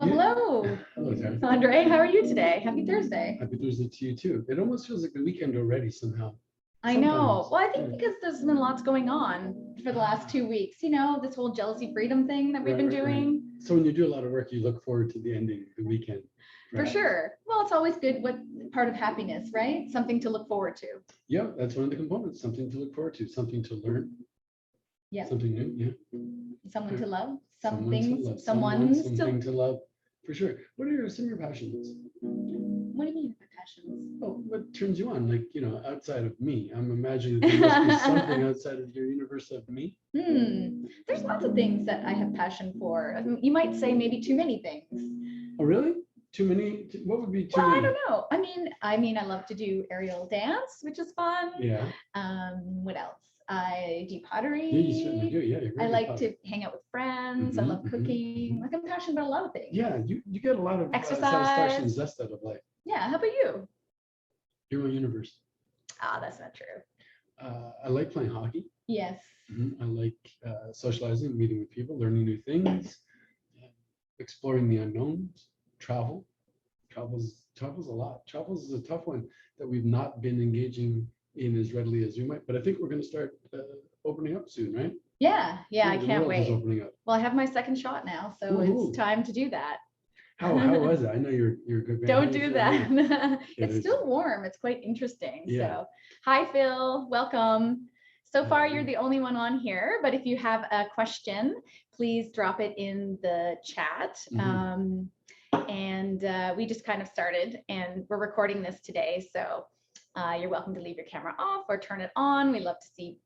Well, hello. Hello, Tara. Andre, how are you today? Happy Thursday. Happy Thursday to you too. It almost feels like the weekend already somehow. I know. Sometimes. Well, I think because there's been lots going on for the last 2 weeks, you know, this whole jealousy freedom thing that we've been doing. Right. So when you do a lot of work, you look forward to the ending, the weekend. For sure. Well, it's always good. What part of happiness, right? Something to look forward to. Yeah, that's one of the components. Something to look forward to, something to learn. Yeah. Something new. Yeah. Someone to love. Something to love. For sure. What are some of your passions? What do you mean by passions? Oh, what turns you on? Like, outside of me. I'm imagining that there must be something outside of your universe of me. There's lots of things that I have passion for. You might say maybe too many things. Oh, really? Too many? What would be too many? I don't know. I mean, I love to do aerial dance, which is fun. Yeah. What else? I do pottery. Yeah, you certainly do. Yeah, I like to hang out with friends. I love cooking. Like, I'm passionate about a lot of things. Yeah, you get a lot of exercise, satisfaction and zest out of life. Yeah. How about you? You're my universe. That's not true. I like playing hockey. Yes. I like socializing, meeting with people, learning new things, exploring the unknowns, travel. Travel's a lot. Travel's is a tough one that we've not been engaging in as readily as we might, but I think we're going to start opening up soon, right? Yeah, I can't wait. Opening up. Well, I have my second shot now, so it's time to do that. How was it? I know you're a good man. Don't do that. It's still warm. It's quite interesting. Yeah. So, hi Phil, welcome. So far, you're the only one on here, but if you have a question, please drop it in the chat. We just kind of started, and we're recording this today, so you're welcome to leave your camera off or turn it on. We love to see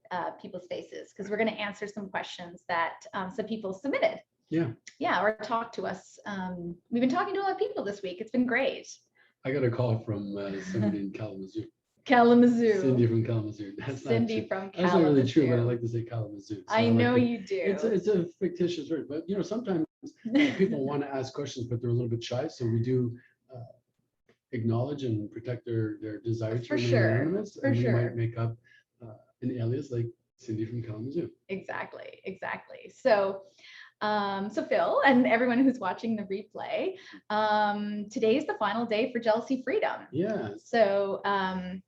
people's faces because we're going to answer some questions that some people submitted. Yeah, or talk to us. We've been talking to a lot of people this week. It's been great. I got a call from somebody in Kalamazoo. Cindy from Kalamazoo. That's from Kalamazoo. Kalamazoo. That's not really true, but I like to say Kalamazoo. So I know you do. It's a fictitious word, but sometimes people want to ask questions, but they're a little bit shy. So we do acknowledge and protect their desire to remain anonymous. For sure. We might make up an alias like Cindy from Kalamazoo. Exactly. So Phil and everyone who's watching the replay, today is the final day for jealousy freedom. Yeah. So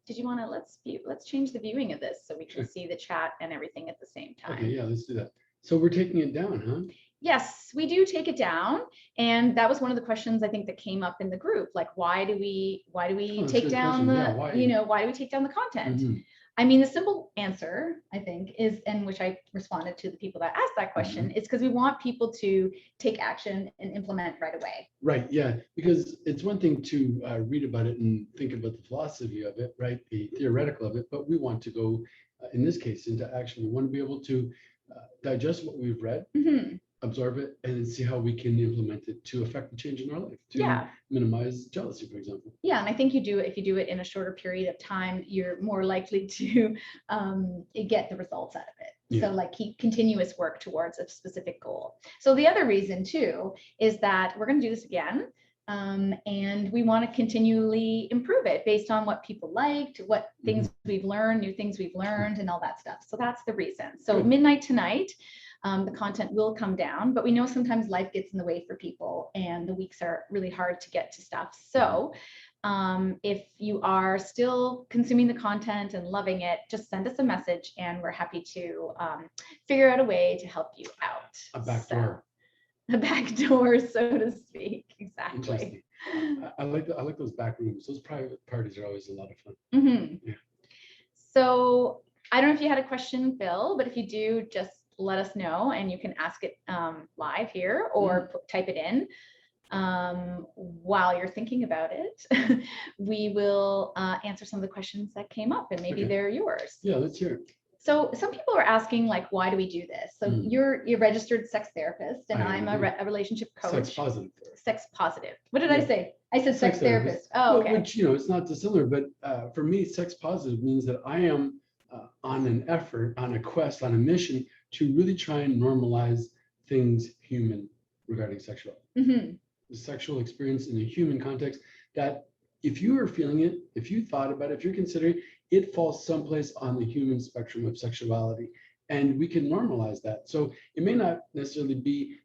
did you want to let's change the viewing of this so we can see the chat and everything at the same time. Okay, yeah, let's do that. So we're taking it down, huh? Yes, we do take it down, and that was one of the questions I think that came up in the group. Like, why do we take down why do we take down the content? I mean, the simple answer, I think, is, and which I responded to the people that asked that question, is because we want people to take action and implement right away. Right, yeah, because it's one thing to read about it and think about the philosophy of it, right, the theoretical of it, but we want to go, in this case, into action. We want to be able to digest what we've read, absorb it, and see how we can implement it to affect the change in our life, to minimize jealousy, for example. Yeah, and I think if you do it in a shorter period of time, you're more likely to get the results out of it. Yeah. So like keep continuous work towards a specific goal. So the other reason too is that we're going to do this again. And we want to continually improve it based on what people liked, what things we've learned, new things we've learned, and all that stuff. So that's the reason. So midnight tonight, the content will come down, but we know sometimes life gets in the way for people and the weeks are really hard to get to stuff. So if you are still consuming the content and loving it, just send us a message and we're happy to figure out a way to help you out. A back door. A back door, so to speak. Exactly. I like those back rooms. Those private parties are always a lot of fun. Yeah. So I don't know if you had a question, Phil, but if you do, just let us know and you can ask it live here or type it in. While you're thinking about it, we will answer some of the questions that came up and maybe they're yours. Yeah, let's hear it. So some people are asking, like, why do we do this? So you're a registered sex therapist and I'm a relationship coach. Sex positive. Sex positive. What did I say? I said sex therapist. Oh, okay. Well, which, it's not dissimilar, but for me, sex positive means that I am on an effort, on a quest, on a mission to really try and normalize things human regarding sexuality. The sexual experience in a human context, that if you are feeling it, if you thought about it, if you're considering it, falls someplace on the human spectrum of sexuality, and we can normalize that. So it may not necessarily be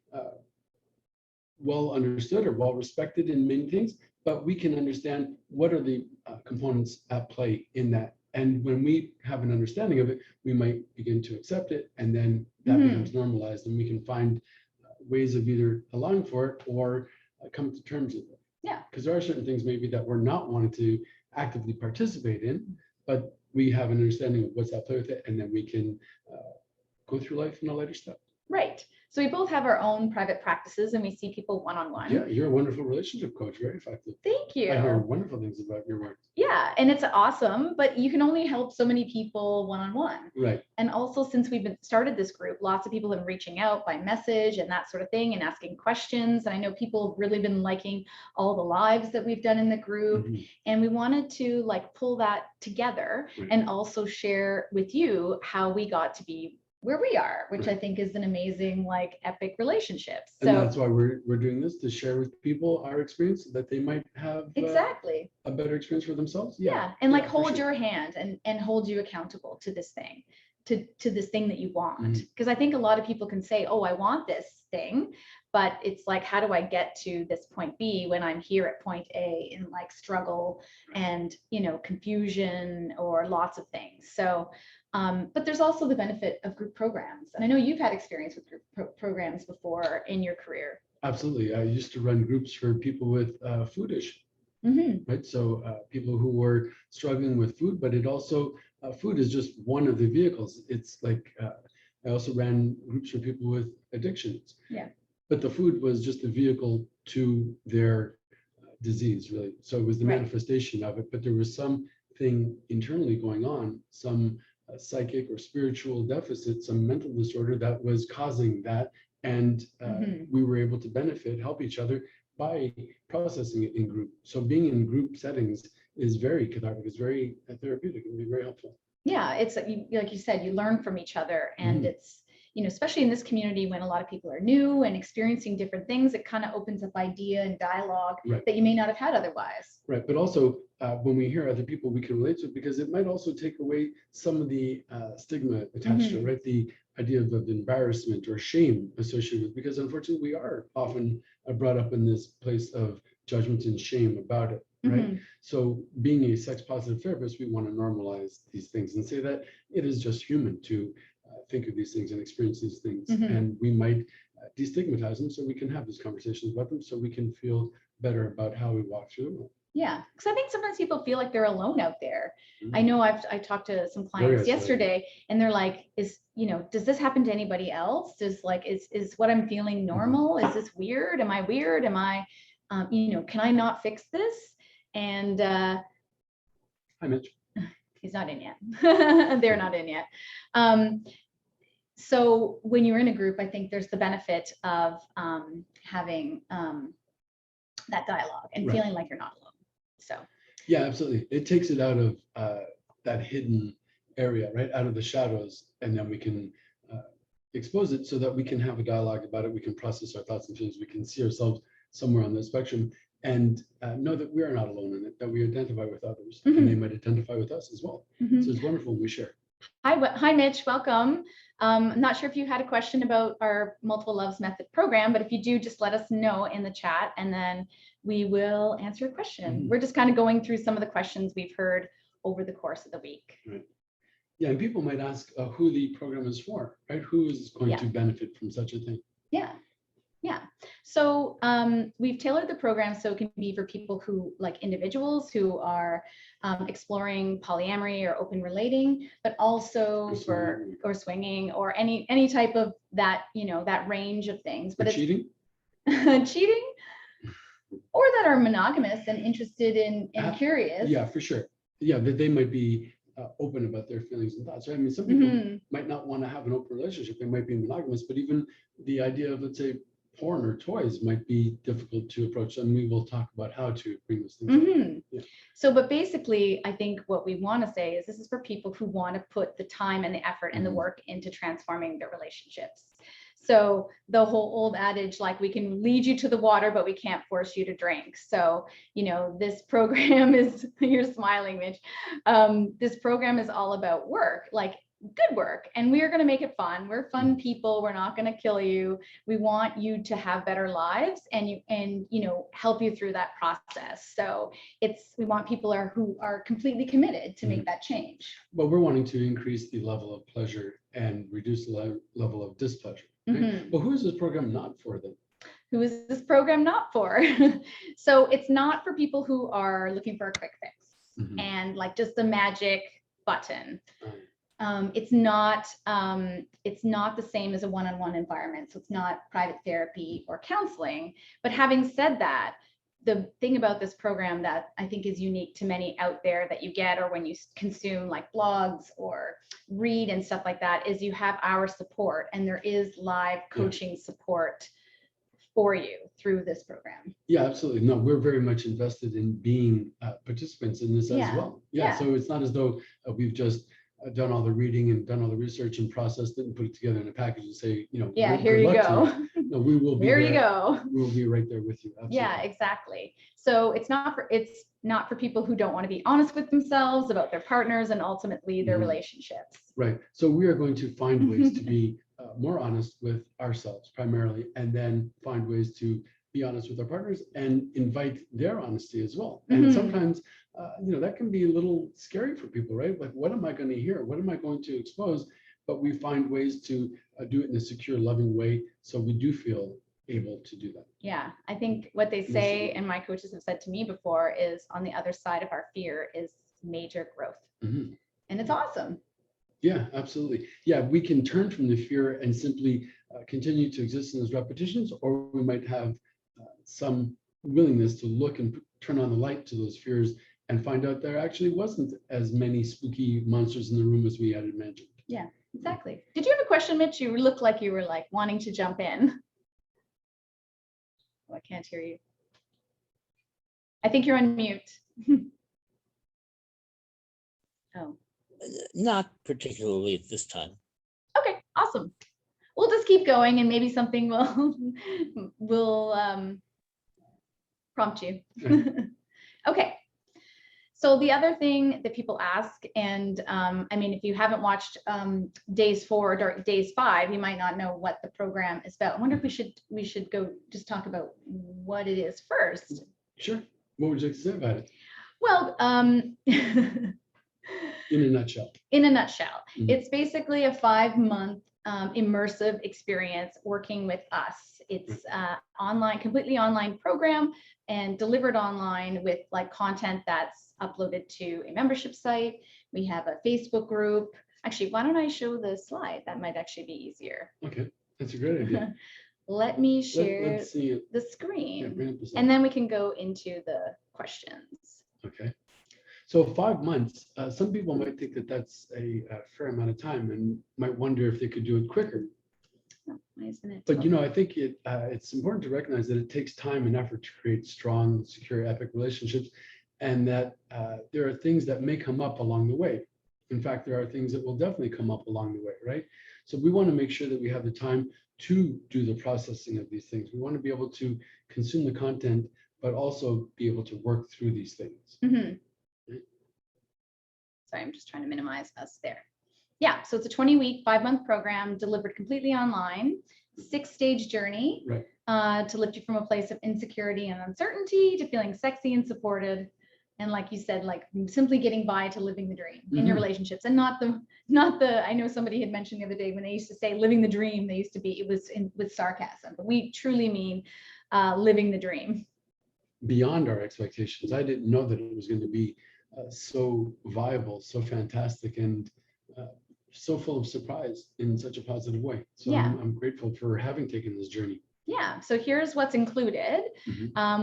well understood or well respected in many things, but we can understand what are the components at play in that. And when we have an understanding of it, we might begin to accept it, and then that becomes normalized, and we can find ways of either allowing for it or come to terms with it. Yeah. Because there are certain things maybe that we're not wanting to actively participate in, but we have an understanding of what's at play with it, and then we can go through life in a lighter step. Right. So we both have our own private practices, and we see people one-on-one. Yeah, you're a wonderful relationship coach, very effective. Thank you. I hear wonderful things about your work. Yeah, and it's awesome, but you can only help so many people one-on-one. Right. And also, since we've started this group, lots of people have been reaching out by message and that sort of thing, and asking questions. And I know people have really been liking all the lives that we've done in the group, and we wanted to like pull that together and also share with you how we got to be where we are, which I think is an amazing, like, epic relationship. So and that's why we're doing this, to share with people our experience, so that they might have exactly a better experience for themselves. Yeah, and like hold your hand and hold you accountable to this thing, to this thing that you want. Because I think a lot of people can say, oh, I want this thing, but it's like, how do I get to this point B when I'm here at point A in like struggle and, you know, confusion or lots of things. So but there's also the benefit of group programs. And I know you've had experience with group programs before in your career. Absolutely. I used to run groups for people with food issues, right? So people who were struggling with food, but it also, food is just one of the vehicles. It's like, I also ran groups for people with addictions. Yeah. But the food was just a vehicle to their disease, really. So it was the manifestation of it, but there was something internally going on, some psychic or spiritual deficit, some mental disorder that was causing that. And we were able to benefit, help each other by processing it in group. So being in group settings is very cathartic, it's very therapeutic, and be very helpful. Yeah, it's like you said, you learn from each other, and it's, you know, especially in this community when a lot of people are new and experiencing different things, it kind of opens up idea and dialogue that you may not have had otherwise. Right, but also when we hear other people, we can relate to it, because it might also take away some of the stigma attached to it, right? The idea of embarrassment or shame associated with, because unfortunately we are often brought up in this place of judgment and shame about it, right? So being a sex positive therapist, we want to normalize these things and say that it is just human to think of these things and experience these things, and we might destigmatize them so we can have these conversations about them, so we can feel better about how we walk through them. Yeah, because I think sometimes people feel like they're alone out there. I know I talked to some clients yesterday, and they're like, does this happen to anybody else? Is what I'm feeling normal? Is this weird? Am I weird? Am I, can I not fix this? And hi, Mitch. He's not in yet. They're not in yet. So when you're in a group, I think there's the benefit of having that dialogue and feeling like you're not alone. So yeah, absolutely. It takes it out of that hidden area, right? Out of the shadows, and then we can expose it so that we can have a dialogue about it. We can process our thoughts and feelings. We can see ourselves somewhere on the spectrum, and know that we are not alone in it, that we identify with others, and they might identify with us as well. So it's wonderful when we share. Hi, Mitch. Welcome. I'm not sure if you had a question about our Multiple Loves Method program, but if you do, just let us know in the chat, and then we will answer your question. We're just kind of going through some of the questions we've heard over the course of the week. Right. Yeah, and people might ask who the program is for, right? Who is going to benefit from such a thing? Yeah. So we've tailored the program so it can be for people who, like individuals who are exploring polyamory or open relating, but also or swinging or any type of that, that range of things. But cheating? Cheating? Or that are monogamous and interested in curious. Yeah, for sure. Yeah, that they might be open about their feelings and thoughts. Right? I mean, some people might not want to have an open relationship. They might be monogamous, but even the idea of, let's say, porn or toys might be difficult to approach, and we will talk about how to bring those things up. Yeah. So, but basically, I think what we want to say is this is for people who want to put the time and the effort and the work into transforming their relationships. So the whole old adage, like, we can lead you to the water, but we can't force you to drink. So, this program is, you're smiling, Mitch. This program is all about work. Like, good work, and we are going to make it fun. We're fun people. We're not going to kill you. We want you to have better lives, and help you through that process. So we want people who are completely committed to make that change. But we're wanting to increase the level of pleasure and reduce the level of displeasure. Right? Well, who is this program not for then? Who is this program not for? So it's not for people who are looking for a quick fix and like just the magic button. It's not the same as a one-on-one environment. So it's not private therapy or counseling. But having said that, the thing about this program that I think is unique to many out there that you get, or when you consume like blogs or read and stuff like that, is you have our support, and there is live coaching support for you through this program. Yeah, absolutely. No, we're very much invested in being participants in this as well. Yeah. So it's not as though we've just done all the reading and done all the research and processed it and put it together in a package and say, here you go. No, we will be there. You go. We'll be right there with you. Absolutely. Yeah, exactly. So it's not for people who don't want to be honest with themselves about their partners and ultimately their relationships. Right. So we are going to find ways to be more honest with ourselves primarily, and then find ways to be honest with our partners and invite their honesty as well. And sometimes, that can be a little scary for people, right? Like, what am I going to hear? What am I going to expose? But we find ways to do it in a secure, loving way, so we do feel able to do that. Yeah, I think what they say, and my coaches have said to me before, is on the other side of our fear is major growth. And it's awesome. Yeah, absolutely. Yeah, we can turn from the fear and simply continue to exist in those repetitions, or we might have some willingness to look and turn on the light to those fears and find out there actually wasn't as many spooky monsters in the room as we had imagined. Yeah, exactly. Did you have a question, Mitch? You looked like you were like wanting to jump in. Oh, I can't hear you. I think you're on mute. Oh. Not particularly at this time. Okay, awesome. We'll just keep going, and maybe something will prompt you. Okay. So the other thing that people ask, and I mean, if you haven't watched days 4 or days 5, you might not know what the program is about. I wonder if we should go just talk about what it is first. Sure. What would you like to say about it? Well, in a nutshell. In a nutshell, it's basically a 5-month immersive experience working with us. It's online, completely online program, and delivered online with like content that's uploaded to a membership site. We have a Facebook group. Actually, why don't I show the slide? That might actually be easier. Okay, that's a great idea. Let me share let's see the screen, yeah, bring up the slide. And then we can go into the questions. Okay. So 5 months, some people might think that that's a fair amount of time and might wonder if they could do it quicker. Oh, why isn't it? But I think it's important to recognize that it takes time and effort to create strong, secure, epic relationships, and that there are things that may come up along the way. In fact, there are things that will definitely come up along the way, right? So we want to make sure that we have the time to do the processing of these things. We want to be able to consume the content, but also be able to work through these things. Sorry, I'm just trying to minimize us there. Yeah, so it's a 20-week, 5-month program delivered completely online, 6-stage journey to lift you from a place of insecurity and uncertainty to feeling sexy and supported. And like you said, like simply getting by to living the dream in your relationships, and not the, I know somebody had mentioned the other day when they used to say living the dream, they used to be, it was with sarcasm, but we truly mean living the dream. Beyond our expectations. I didn't know that it was going to be so viable, so fantastic, and so full of surprise in such a positive way. So yeah. I'm grateful for having taken this journey. Yeah, so here's what's included.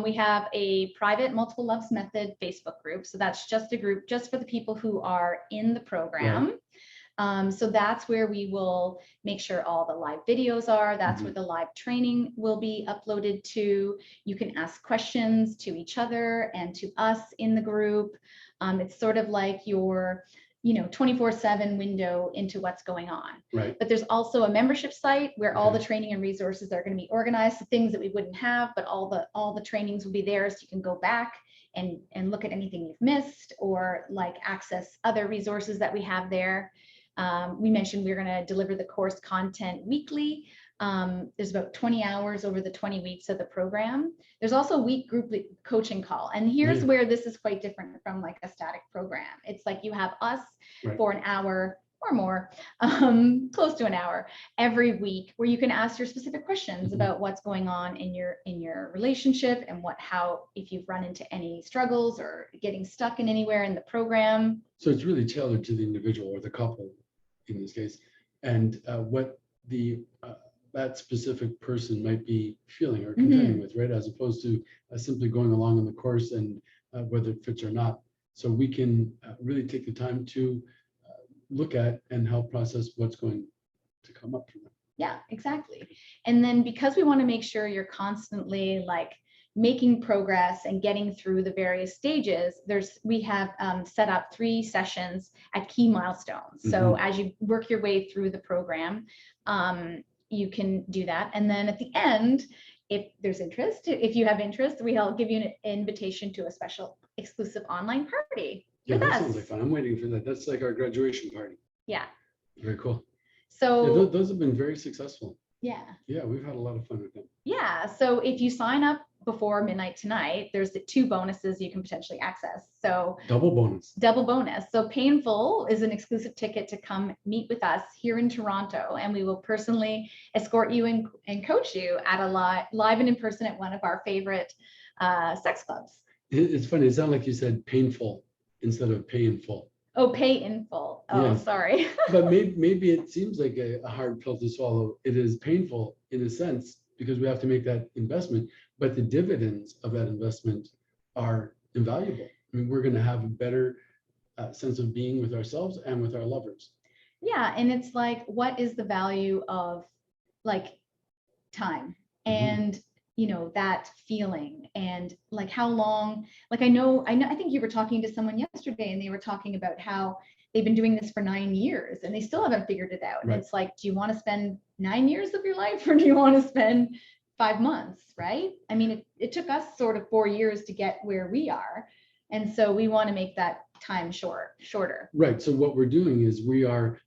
We have a private Multiple Loves Method Facebook group. So that's just a group just for the people who are in the program. So that's where we will make sure all the live videos are. That's where the live training will be uploaded to. You can ask questions to each other and to us in the group. It's sort of like your 24/7 window into what's going on. Right. But there's also a membership site where all the training and resources are going to be organized, so things that we wouldn't have, but all the trainings will be there, so you can go back and look at anything you've missed, or like access other resources that we have there. We mentioned we're going to deliver the course content weekly. There's about 20 hours over the 20 weeks of the program. There's also a week group coaching call. And here's where this is quite different from like a static program. It's like you have us for an hour or more, close to an hour every week, where you can ask your specific questions about what's going on in your relationship and how, if you've run into any struggles or getting stuck in anywhere in the program. So it's really tailored to the individual or the couple in this case, and what that specific person might be feeling or contending with, right? As opposed to simply going along in the course and whether it fits or not. So we can really take the time to look at and help process what's going to come up from them. Yeah, exactly. And then because we want to make sure you're constantly like making progress and getting through the various stages, we have set up 3 sessions at key milestones. So as you work your way through the program, you can do that. And then at the end, if there's interest, if you have interest, we'll give you an invitation to a special exclusive online party. Yeah, that sounds like fun. I'm waiting for that. That's like our graduation party. Yeah. Very cool. So yeah, those have been very successful. Yeah. Yeah, we've had a lot of fun with them. Yeah. So if you sign up before midnight tonight, there's the 2 bonuses you can potentially access. So double bonus. So Painful is an exclusive ticket to come meet with us here in Toronto, and we will personally escort you and coach you at a live and in person at one of our favorite sex clubs. It's funny. It sounded like you said painful instead of pay in full. Oh, pay in full. Oh, yeah. Sorry. But maybe it seems like a hard pill to swallow. It is painful in a sense because we have to make that investment, but the dividends of that investment are invaluable. I mean, we're going to have a better sense of being with ourselves and with our lovers. Yeah. And it's like, what is the value of like time and you know, that feeling, and like how long, like I think you were talking to someone yesterday and they were talking about how they've been doing this for 9 years and they still haven't figured it out. Right. And it's like, do you want to spend 9 years of your life or do you want to spend 5 months? Right. I mean, it took us sort of 4 years to get where we are. And so we want to make that time shorter. Right. So what we're doing is we are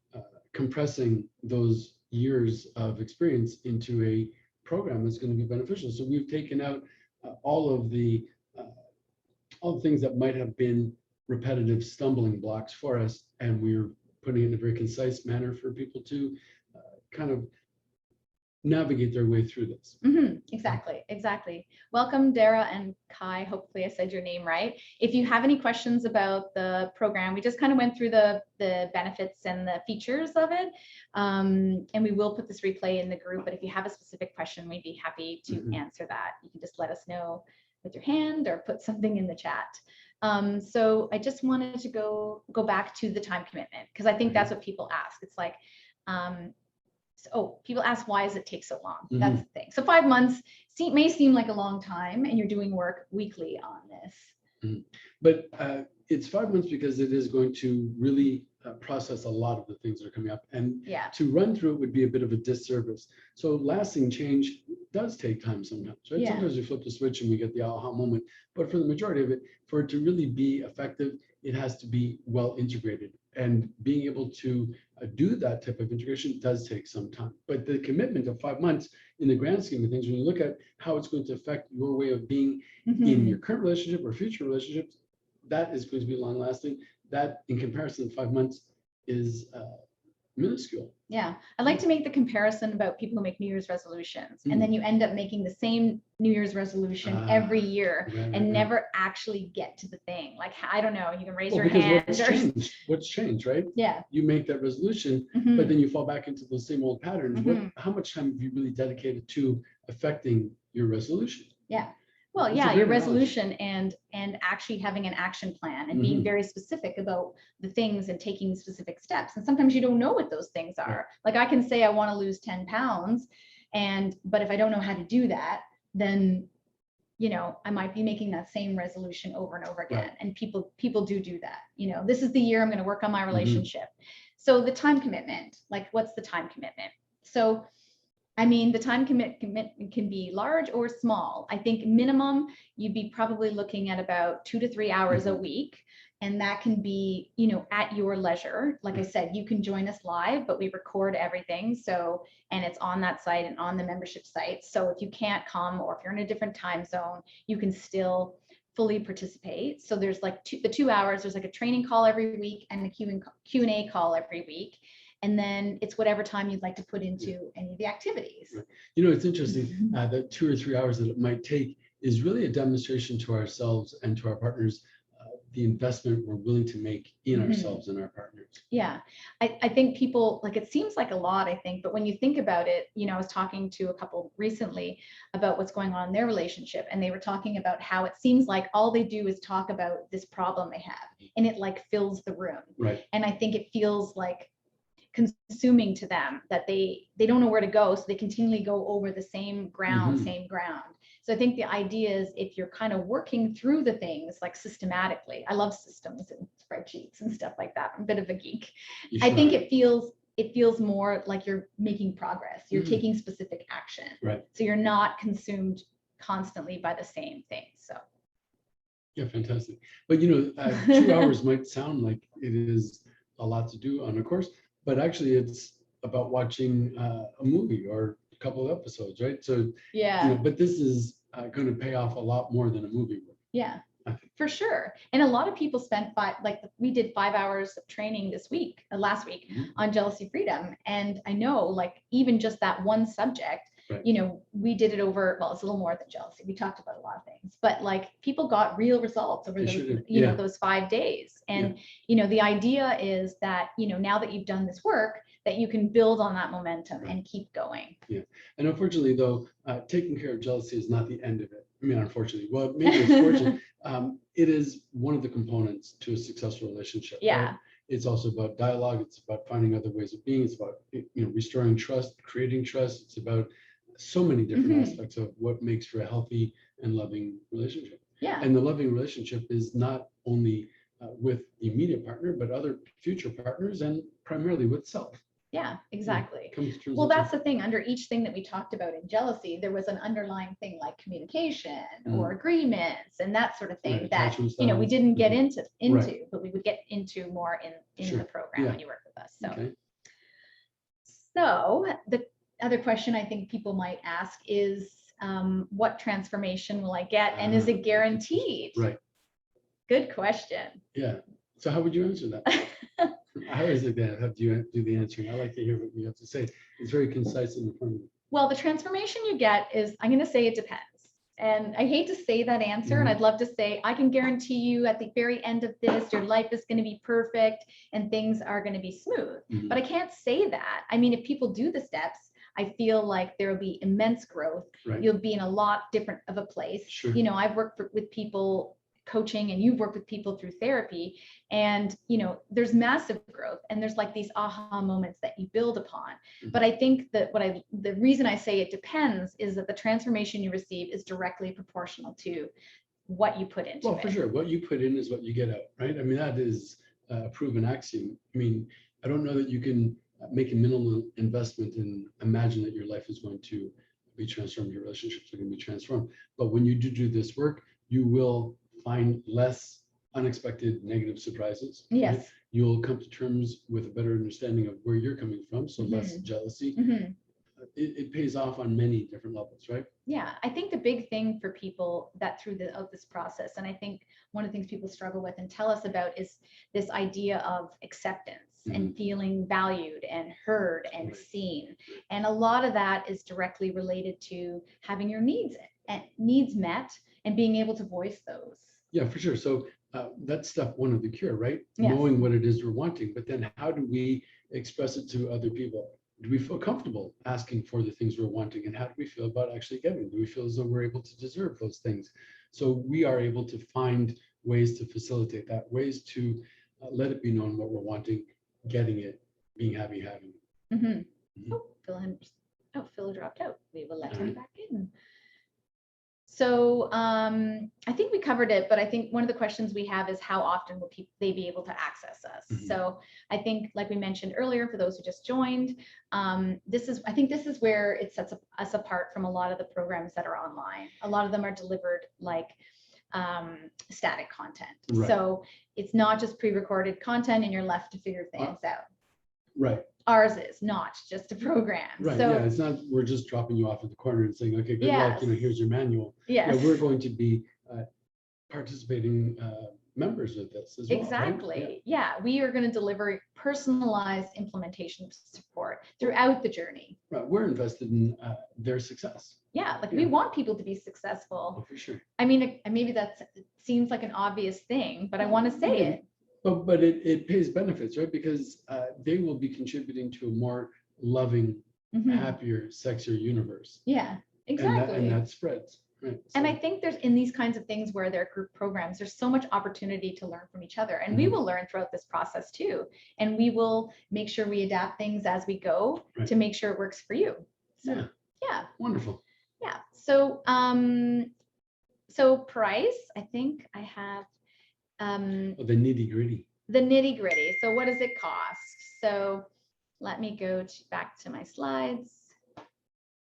compressing those years of experience into a program that's going to be beneficial. So we've taken out all the things that might have been repetitive stumbling blocks for us, and we're putting it in a very concise manner for people to kind of navigate their way through this. Exactly. Welcome, Dara and Kai. Hopefully I said your name right. If you have any questions about the program, we just kind of went through the benefits and the features of it. And we will put this replay in the group, but if you have a specific question, we'd be happy to answer that. You can just let us know with your hand or put something in the chat. So I just wanted to go back to the time commitment, because I think that's what people ask. It's like, people ask, why does it take so long? That's the thing. So 5 months may seem like a long time, and you're doing work weekly on this. But it's 5 months because it is going to really process a lot of the things that are coming up. And to run through it would be a bit of a disservice. So lasting change does take time sometimes, right? Yeah. Sometimes we flip the switch and we get the aha moment. But for the majority of it, for it to really be effective, it has to be well integrated. And being able to do that type of integration does take some time. But the commitment of 5 months in the grand scheme of things, when you look at how it's going to affect your way of being in your current relationship or future relationships, that is going to be long lasting. That in comparison, 5 months is minuscule. Yeah, I like to make the comparison about people who make New Year's resolutions, and then you end up making the same New Year's resolution every year and never actually get to the thing. Like, I don't know, you can raise your hand. What's changed, right? Yeah. You make that resolution, but then you fall back into those same old patterns. How much time have you really dedicated to affecting your resolution? Yeah. Well, your resolution and actually having an action plan and being very specific about the things and taking specific steps. And sometimes you don't know what those things are. Like I can say I want to lose 10 pounds, but if I don't know how to do that, then I might be making that same resolution over and over again. And people do that. This is the year I'm going to work on my relationship. So the time commitment, like what's the time commitment? So I mean, the time commitment can be large or small. I think minimum, you'd be probably looking at about 2 to 3 hours a week. And that can be, you know, at your leisure. Like I said, you can join us live, but we record everything. So, and it's on that site and on the membership site. So if you can't come, or if you're in a different time zone, you can still fully participate. So there's like the 2 hours, there's like a training call every week and a Q&A call every week. And then it's whatever time you'd like to put into any of the activities. Right. You know, it's interesting that 2 or 3 hours that it might take is really a demonstration to ourselves and to our partners, the investment we're willing to make in ourselves and our partners. Yeah, I think people, like, it seems like a lot, I think, but when you think about it, you know, I was talking to a couple recently about what's going on in their relationship, and they were talking about how it seems like all they do is talk about this problem they have, and it like fills the room. Right. And I think it feels like consuming to them, that they don't know where to go, so they continually go over the same ground. So I think the idea is, if you're kind of working through the things like systematically, I love systems and spreadsheets and stuff like that, I'm a bit of a geek. I think it feels more like you're making progress, you're taking specific action. Right. So you're not consumed constantly by the same thing. So yeah, fantastic. But you know, 2 hours might sound like it is a lot to do on a course, but actually it's about watching a movie or a couple of episodes, right? So yeah, you know, but this is going to pay off a lot more than a movie would. yeah, for sure. And a lot of people spent we did 5 hours of training this week, last week, on jealousy freedom. And I know, like, even just that one subject, right. You know, we did it over, well, it's a little more than jealousy. We talked about a lot of things, but like, people got real results over those, you know, those 5 days. And, you know, the idea is that, you know, now that you've done this work, that you can build on that momentum and keep going. Yeah. And unfortunately, though, taking care of jealousy is not the end of it. I mean, unfortunately, well, maybe it's fortunate. It is one of the components to a successful relationship. Yeah. Right? It's also about dialogue. It's about finding other ways of being. It's about, you know, restoring trust, creating trust. It's about so many different aspects of what makes for a healthy and loving relationship. Yeah. And the loving relationship is not only with the immediate partner, but other future partners, and primarily with self. Yeah, exactly. Well, that's the thing. Under each thing that we talked about in jealousy, there was an underlying thing like communication or agreements and that sort of thing, right. that, you know, we didn't get into, right. But we would get into more in the program when you work with us. So, so the other question I think people might ask is, what transformation will I get, and is it guaranteed? Right. Good question. Yeah. So how would you answer that? I always like that. Have you do the answering? I like to hear what you have to say. It's very concise and informative. Well, the transformation you get is, I'm going to say it depends. And I hate to say that answer, and I'd love to say, I can guarantee you at the very end of this, your life is going to be perfect and things are going to be smooth. But I can't say that. I mean, if people do the steps, I feel like there will be immense growth. Right. You'll be in a lot different of a place. Sure. You know, I've worked with people coaching, and you've worked with people through therapy, and you know, there's massive growth, and there's like these aha moments that you build upon. But I think that the reason I say it depends is that the transformation you receive is directly proportional to what you put into it. Well, for sure, what you put in is what you get out, right? I mean, that is a proven axiom. I mean, I don't know that you can make a minimal investment and imagine that your life is going to be transformed, your relationships are going to be transformed. But when you do this work, you will find less unexpected negative surprises. Yes. Right? You'll come to terms with a better understanding of where you're coming from, so less jealousy. It pays off on many different levels, right? Yeah, I think the big thing for people that through this process, and I think one of the things people struggle with and tell us about, is this idea of acceptance and feeling valued and heard and seen. And a lot of that is directly related to having your needs met and being able to voice those. Yeah, for sure. So that's step one of the cure, right? Yes. Knowing what it is we're wanting, but then how do we express it to other people? Do we feel comfortable asking for the things we're wanting, and how do we feel about actually getting? Do we feel as though we're able to deserve those things? So we are able to find ways to facilitate that, ways to let it be known what we're wanting, getting it, being happy having it. Oh, Phil dropped out. We will let him back in. So I think we covered it, but I think one of the questions we have is, how often will they be able to access us? So I think, like we mentioned earlier, for those who just joined, I think this is where it sets us apart from a lot of the programs that are online. A lot of them are delivered like static content. Right. So it's not just pre-recorded content and you're left to figure things out. Right. Ours is not just a program. Right. So, Yeah. It's not, we're just dropping you off at the corner and saying, okay, good luck, yes. here's your manual. Yes. Yeah, we're going to be participating members of this as well. Exactly. Right? Yeah. We are going to deliver personalized implementation support throughout the journey. Right. We're invested in their success. Yeah. Like we want people to be successful. Oh, for sure. I mean, maybe that seems like an obvious thing, but I want to say it. But it pays benefits, right? Because they will be contributing to a more loving, happier, sexier universe. Yeah, exactly. And that spreads. Right. And I think there's in these kinds of things where they're group programs, there's so much opportunity to learn from each other. And we will learn throughout this process too. And we will make sure we adapt things as we go to make sure it works for you. So, yeah. Wonderful. Yeah. So, so price, I think I have the nitty gritty. The nitty gritty. So what does it cost? So let me go back to my slides.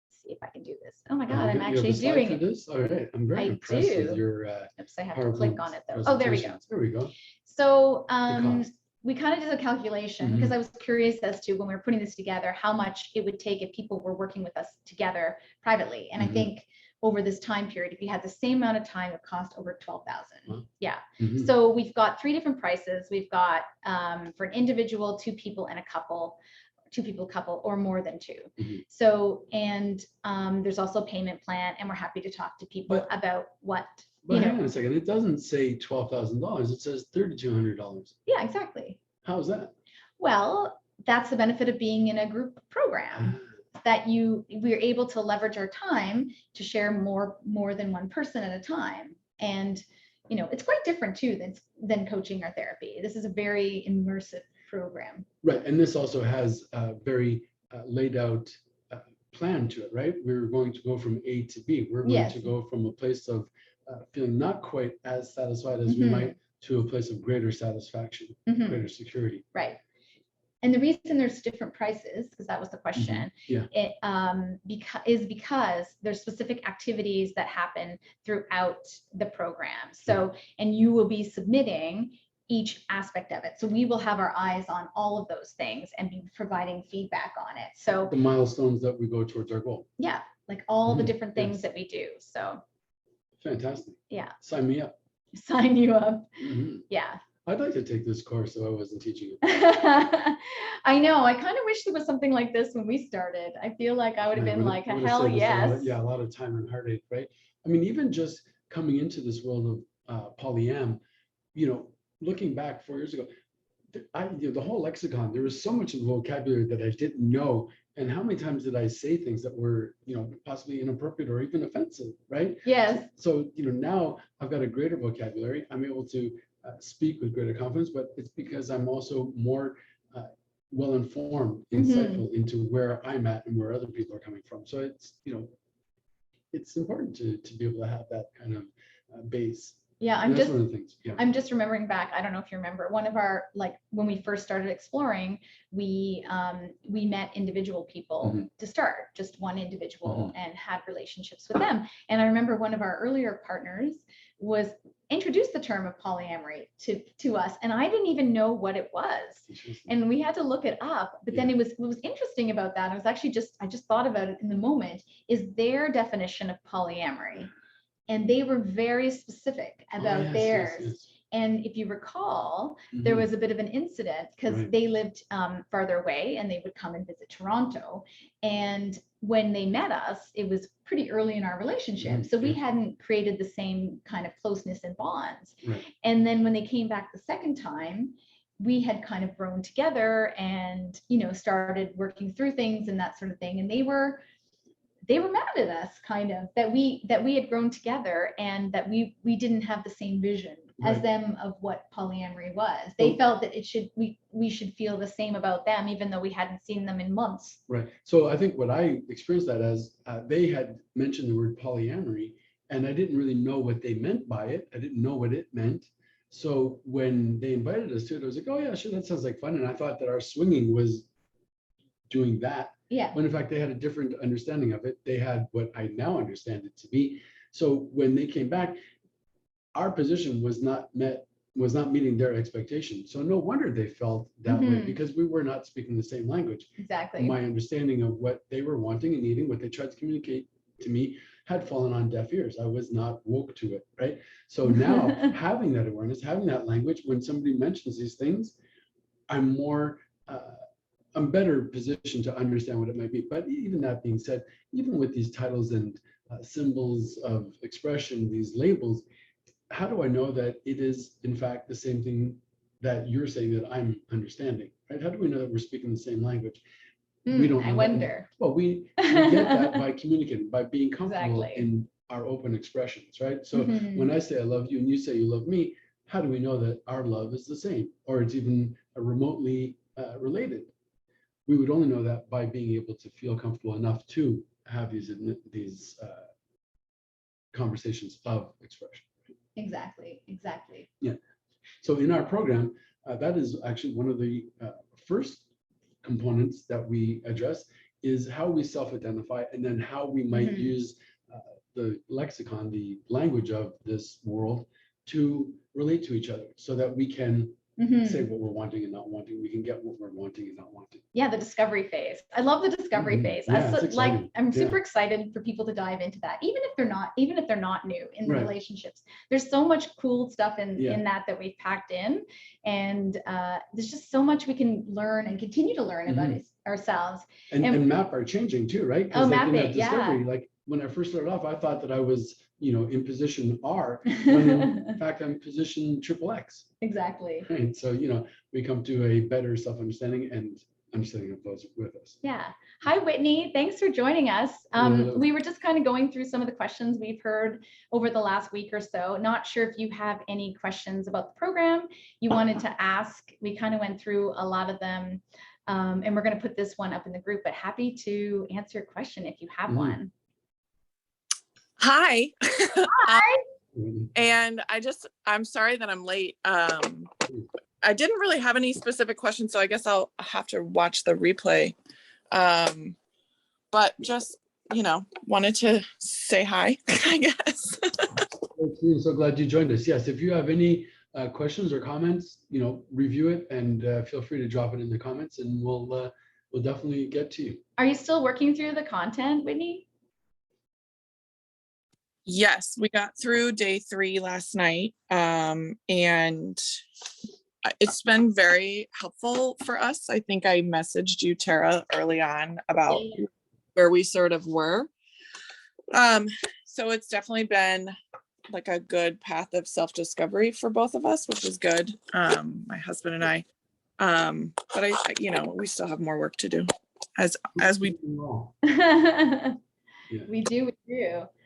See if I can do this. Oh my God, I'm actually doing this. All right, I'm very impressed with your. Oops, I have to click on it though. Oh, there we go. There we go. So we kind of did a calculation because I was curious as to when we were putting this together, how much it would take if people were working with us together privately. And I think over this time period, if you had the same amount of time, it cost over $12,000. Wow. Yeah. So we've got 3 different prices. We've got for an individual, 2 people and a couple, 2 people couple, or more than 2. So, and there's also a payment plan, and we're happy to talk to people about what. But hang on a second, it doesn't say $12,000. It says $3,200. Yeah, exactly. How's that? Well, that's the benefit of being in a group program. That we're able to leverage our time to share more than one person at a time. And, it's quite different too than coaching or therapy. This is a very immersive program. Right. And this also has a very laid out plan to it, right? We're going to go from A to B. We're going to go from a place of feeling not quite as satisfied as we might to a place of greater satisfaction, greater security. Right. And the reason there's different prices, because that was the question, because there's specific activities that happen throughout the program. So, and you will be submitting each aspect of it. So we will have our eyes on all of those things and be providing feedback on it. So the milestones that we go towards our goal. Yeah, like all the different things that we do. So fantastic. Yeah. Sign me up. Sign you up. Yeah. I'd like to take this course if I wasn't teaching it. I know. I kind of wish there was something like this when we started. I feel like I would have been like, hell yes. A lot of time and heartache, right? I mean, even just coming into this world of polyam, looking back 4 years ago, the whole lexicon, there was so much of the vocabulary that I didn't know. And how many times did I say things that were, possibly inappropriate or even offensive, right? Yes. So, now I've got a greater vocabulary. I'm able to speak with greater confidence, but it's because I'm also more well-informed, insightful into where I'm at and where other people are coming from. So it's, it's important to be able to have that kind of base. Yeah, I'm just remembering back. I don't know if you remember one of our, like when we first started exploring, we met individual people to start, just one individual, and had relationships with them. And I remember one of our earlier partners was introduced the term of polyamory to us, and I didn't even know what it was, and we had to look it up. But then what was interesting about that, I was actually I just thought about it in the moment, is their definition of polyamory. And they were very specific about theirs. And if you recall, there was a bit of an incident because they lived farther away and they would come and visit Toronto. And when they met us, it was pretty early in our relationship. So we hadn't created the same kind of closeness and bonds. And then when they came back the second time, we had kind of grown together and, started working through things and that sort of thing. And they were mad at us kind of that we had grown together and that we didn't have the same vision as them of what polyamory was. They felt that we should feel the same about them, even though we hadn't seen them in months. Right. So I think what I experienced that as they had mentioned the word polyamory, and I didn't really know what they meant by it. I didn't know what it meant. So when they invited us to it, I was like, oh yeah, sure, that sounds like fun. And I thought that our swinging was doing that. Yeah. When in fact they had a different understanding of it. They had what I now understand it to be. So when they came back, our position was not meeting their expectation. So no wonder they felt that way, because we were not speaking the same language. Exactly. My understanding of what they were wanting and needing, what they tried to communicate to me, had fallen on deaf ears. I was not woke to it, right? So now having that awareness, having that language, when somebody mentions these things, I'm better positioned to understand what it might be. But even that being said, even with these titles and symbols of expression, these labels, how do I know that it is in fact the same thing that you're saying that I'm understanding, right? How do we know that we're speaking the same language? We don't know. I wonder. Well, we get that by communicating, by being comfortable Exactly. in our open expressions, right? So when I say I love you and you say you love me, how do we know that our love is the same, or it's even remotely related? We would only know that by being able to feel comfortable enough to have these conversations of expression. Exactly. Yeah. So in our program, that is actually one of the first components that we address, is how we self-identify, and then how we might use the lexicon, the language of this world, to relate to each other, so that we can say what we're wanting and not wanting. We can get what we're wanting and not wanting. Yeah, the discovery phase. I love the discovery phase. Yeah, it's exciting. I'm super excited for people to dive into that, even if they're not new in the relationships. There's so much cool stuff in that we've packed in, and there's just so much we can learn and continue to learn about ourselves. And map our changing too, right? Oh, like map in that it, discovery, like when I first started off, I thought that I was, in position R, when in fact I'm position XXX. Exactly. Right. So, we come to a better self-understanding and understanding of those with us. Yeah. Hi, Whitney. Thanks for joining us. We were just kind of going through some of the questions we've heard over the last week or so. Not sure if you have any questions about the program you wanted to ask. We kind of went through a lot of them, and we're going to put this one up in the group, but happy to answer your question if you have one. Hi. Hi. And I'm sorry that I'm late. I didn't really have any specific questions, so I guess I'll have to watch the replay. But just, wanted to say hi, I guess. So glad you joined us. Yes, if you have any questions or comments, review it and feel free to drop it in the comments, and we'll definitely get to you. Are you still working through the content, Whitney? Yes, we got through day 3 last night, and it's been very helpful for us. I think I messaged you, Tara, early on about where we sort of were. So it's definitely been like a good path of self-discovery for both of us, which is good. My husband and I, but I we still have more work to do as we Yeah. We do.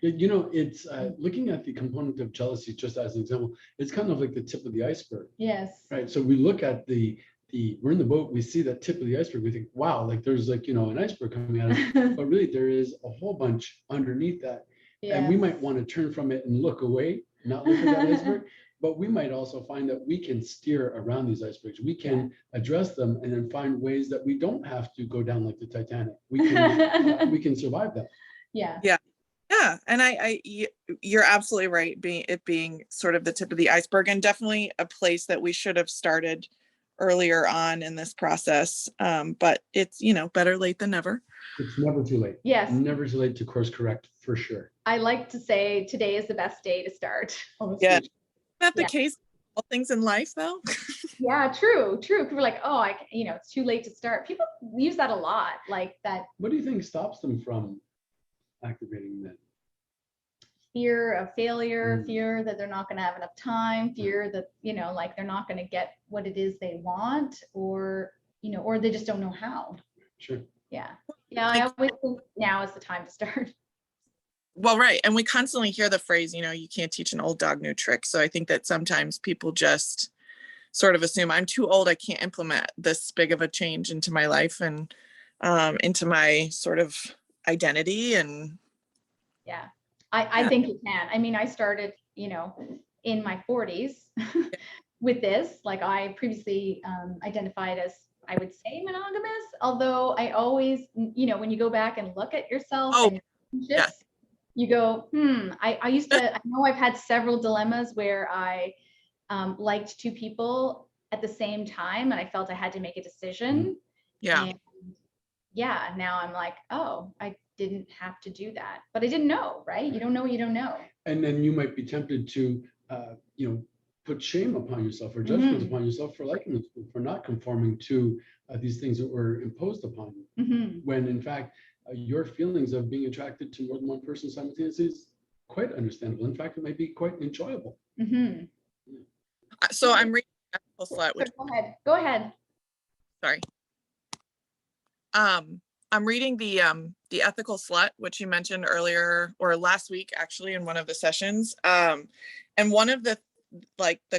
It's looking at the component of jealousy, just as an example, it's kind of like the tip of the iceberg. Yes. Right. So we look at we're in the boat, we see that tip of the iceberg, we think, wow, like there's an iceberg coming out of it. But really there is a whole bunch underneath that. Yes. And we might want to turn from it and look away, not look at that iceberg. But we might also find that we can steer around these icebergs. We can address them and then find ways that we don't have to go down like the Titanic. We can survive that. Yeah. And you're absolutely right. Being sort of the tip of the iceberg, and definitely a place that we should have started earlier on in this process. But it's, better late than never. It's never too late. Yes. Never too late to course correct, for sure. I like to say today is the best day to start. Yeah. Is that the case? All things in life, though. Yeah, true. People are like, oh, it's too late to start. People use that a lot, like that. What do you think stops them from activating that? Fear of failure, fear that they're not going to have enough time, fear that, like they're not going to get what it is they want, or they just don't know how. Sure. Yeah. I always think now is the time to start. Well, right. And we constantly hear the phrase, you can't teach an old dog new tricks. So I think that sometimes people just sort of assume I'm too old, I can't implement this big of a change into my life and into my sort of identity. And yeah, I think you can. I mean, I started, in my 40s with this. Like I previously identified as, I would say, monogamous, although I always, when you go back and look at yourself and you go, I used to, I know I've had several dilemmas where I liked two people at the same time and I felt I had to make a decision. Yeah. And yeah, now I'm like, oh, I didn't have to do that, but I didn't know, right? You don't know what you don't know. And then you might be tempted to, put shame upon yourself or judgments upon yourself for liking this, for not conforming to these things that were imposed upon you. When in fact, your feelings of being attracted to more than one person simultaneously is quite understandable. In fact, it might be quite enjoyable. So I'm reading Ethical Slut, which, Go ahead. sorry. I'm reading the Ethical Slut, which you mentioned earlier or last week, actually, in one of the sessions. And one of the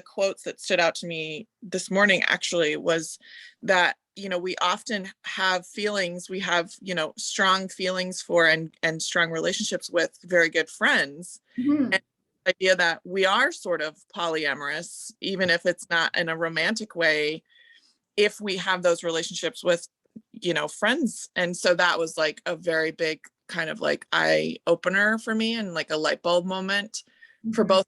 quotes that stood out to me this morning actually was that, we often have feelings, we have, strong feelings for and strong relationships with very good friends. And the idea that we are sort of polyamorous, even if it's not in a romantic way, if we have those relationships with friends. And so that was like a very big kind of like eye opener for me and like a light bulb moment for both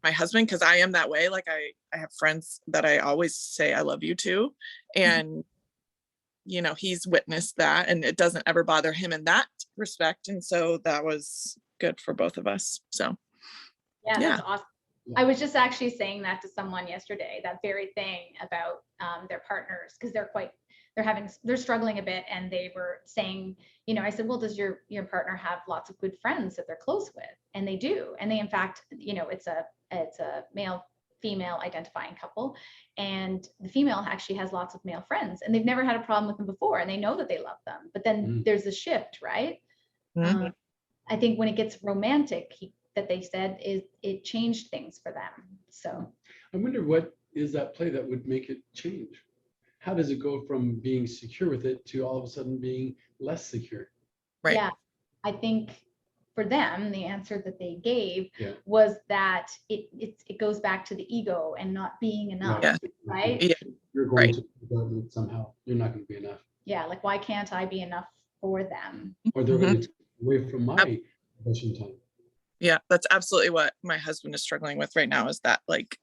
my husband, because I am that way. Like I have friends that I always say I love you to, and he's witnessed that, and it doesn't ever bother him in that respect. And so that was good for both of us. So yeah, that's awesome. I was just actually saying that to someone yesterday, that very thing about their partners, because they're struggling a bit, and they were saying, I said, well, does your partner have lots of good friends that they're close with? And they do. And they, in fact, it's a male female identifying couple, and the female actually has lots of male friends, and they've never had a problem with them before, and they know that they love them. But then there's a shift, right? I think when it gets romantic, that they said it changed things for them. So I wonder what is that play that would make it change? How does it go from being secure with it to all of a sudden being less secure? Right. Yeah, I think for them, the answer that they gave was that it goes back to the ego and not being enough, right? Yeah. You're going to development somehow. You're not going to be enough. Yeah, like why can't I be enough for them? Or they're going to take away from my possession time. Yeah, that's absolutely what my husband is struggling with right now, is that like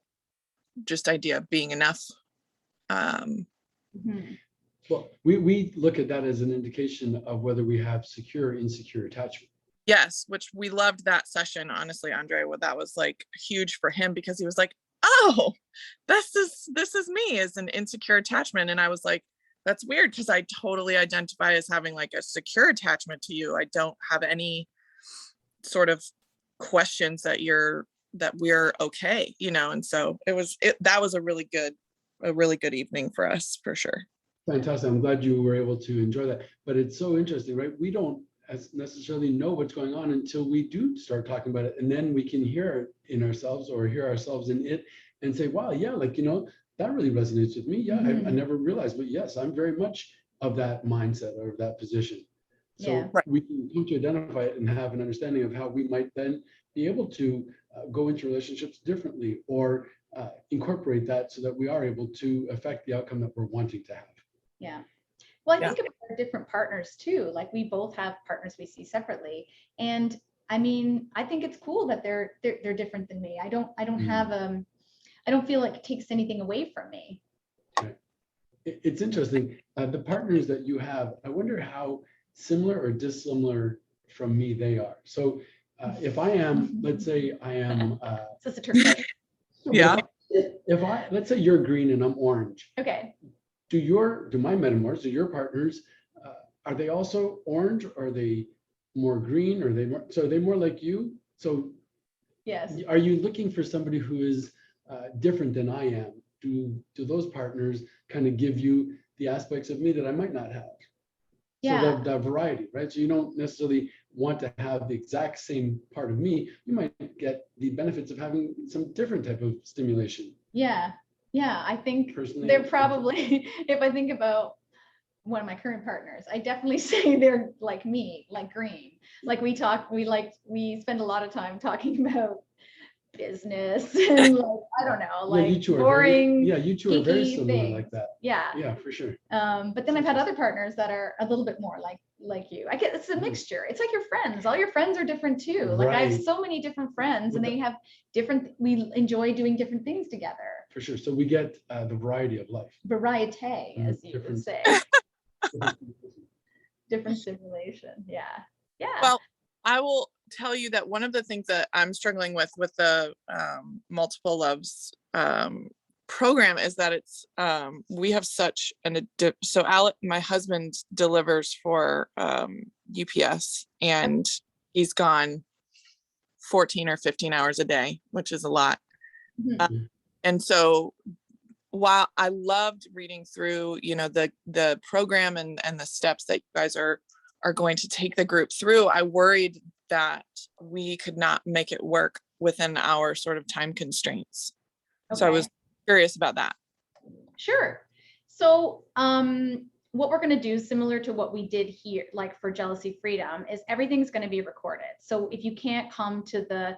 just idea of being enough. Well, we look at that as an indication of whether we have secure or insecure attachment. Yes, which we loved that session, honestly, Andre. Well, that was like huge for him, because he was like, oh, this is me, as an insecure attachment. And I was like, that's weird, because I totally identify as having like a secure attachment to you. I don't have any sort of questions that we're okay, and so that was a really good evening for us, for sure. Fantastic. I'm glad you were able to enjoy that. But it's so interesting, right? We don't necessarily know what's going on until we do start talking about it, and then we can hear it in ourselves or hear ourselves in it and say, wow, yeah, like, that really resonates with me. Yeah, I never realized, but yes, I'm very much of that mindset or that position. So we can come to identify it and have an understanding of how we might then be able to go into relationships differently, or incorporate that so that we are able to affect the outcome that we're wanting to have. Yeah. Well, I think about our different partners too. Like we both have partners we see separately. And I mean, I think it's cool that they're different than me. I don't have I don't feel like it takes anything away from me. Okay. It's interesting. The partners that you have, I wonder how similar or dissimilar from me they are. So if I am, let's say I am Is this a trick question? Yeah. If let's say you're green and I'm orange. Okay. Do my metamors, do your partners, are they also orange, or are they more green, or are they more like you? So yes, are you looking for somebody who is different than I am? Do those partners kind of give you the aspects of me that I might not have? So the variety, right? So you don't necessarily want to have the exact same part of me. You might get the benefits of having some different type of stimulation. Yeah, I think they're probably, if I think about one of my current partners, I definitely say they're like me, like green. Like we spend a lot of time talking about business and like, I don't know, like boring. You two are very similar things. like that. Yeah, for sure. But then I've had other partners that are a little bit more like like you. I get it's a mixture. It's like your friends. All your friends are different too. Like I have Right. so many different friends, and they have different. We enjoy doing different things together. For sure. So we get the variety of life. Variety, as you would Different- say. Different simulation. Yeah. Yeah. Well, I will tell you that one of the things that I'm struggling with the multiple loves program is that it's we have such so Alec, my husband, delivers for UPS, and he's gone 14 or 15 hours a day, which is a lot. And so while I loved reading through, you know, the program and the steps that you guys are going to take the group through, I worried that we could not make it work within our sort of time constraints. Okay. So I was curious about that. Sure. So what we're going to do, similar to what we did here, like for Jealousy Freedom, is everything's going to be recorded. So if you can't come to the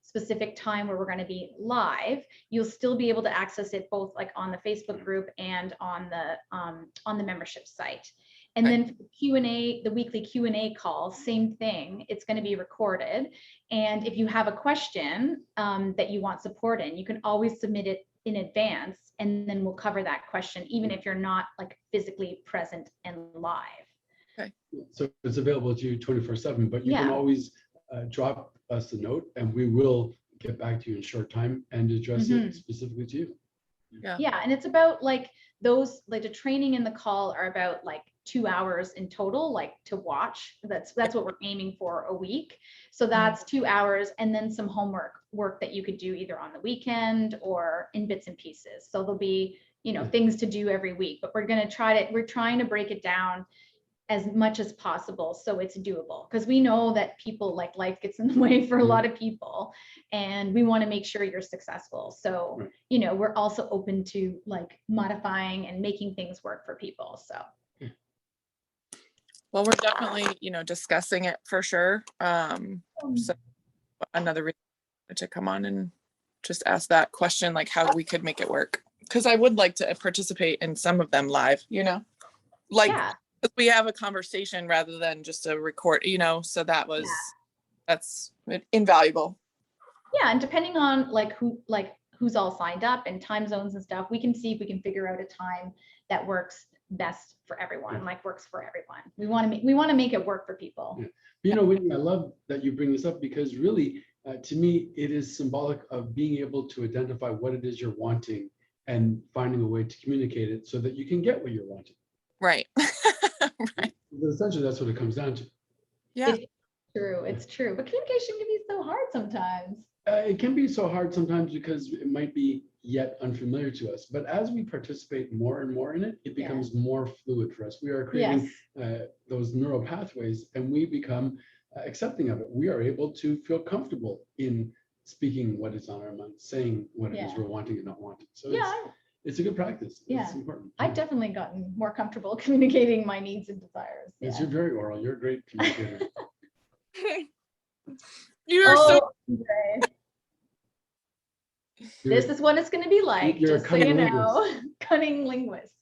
specific time where we're going to be live, you'll still be able to access it both like on the Facebook group and on the membership site. And then for the Q&A, the weekly Q&A call, same thing. It's going to be recorded. And if you have a question that you want support in, you can always submit it in advance, and then we'll cover that question, even if you're not like physically present and live. Okay. So it's available to you 24/7, but you can always drop us a note, and we will get back to you in short time and address it specifically to you. Yeah, and it's about like those, like the training and the call are about like 2 hours in total, like to watch. That's what we're aiming for a week. So that's 2 hours, and then some work that you could do either on the weekend or in bits and pieces. So there'll be, you know, things to do every week, but we're trying to break it down as much as possible so it's doable, because we know that people, like, life gets in the way for a lot of people, and we want to make sure you're successful. So you know, we're also open to like modifying and making things work for people. So Well, we're definitely, you know, discussing it for sure. So another reason to come on and just ask that question, like how we could make it work, because I would like to participate in some of them live, you know, like we have a conversation rather than just a record, you know. So that's invaluable. Yeah, and depending on who's all signed up and time zones and stuff, we can see if we can figure out a time that works best for everyone, works for everyone. We want to make it work for people. You know, Whitney, I love that you bring this up, because really, to me, it is symbolic of being able to identify what it is you're wanting and finding a way to communicate it so that you can get what you're wanting. Right. Right. Essentially, that's what it comes down to. Yeah. It's true. But communication can be so hard sometimes. It can be so hard sometimes because it might be yet unfamiliar to us. But as we participate more and more in it, it becomes more fluid for us. We are creating those neural pathways, and we become accepting of it. We are able to feel comfortable in speaking what is on our mind, saying what it is we're wanting and not wanting. So it's a good practice. It's important. I've definitely gotten more comfortable communicating my needs and desires. Yes, you're very oral. You're a great communicator. You're so great. This is what it's going to be like, just so you know. Cunning linguist.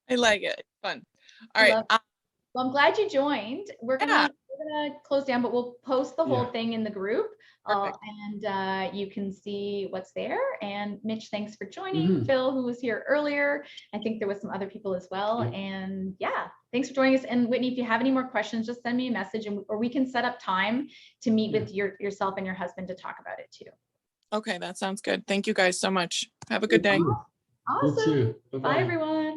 I like it. Fun. All right. Well, I'm glad you joined. We're gonna close down, but we'll post the whole thing in the group, and you can see what's there. And Mitch, thanks for joining. Phil, who was here earlier. I think there was some other people as well. And thanks for joining us. And Whitney, if you have any more questions, just send me a message, or we can set up time to meet with yourself and your husband to talk about it too. Okay, that sounds good. Thank you guys so much. Have a good day. Awesome. Bye, everyone.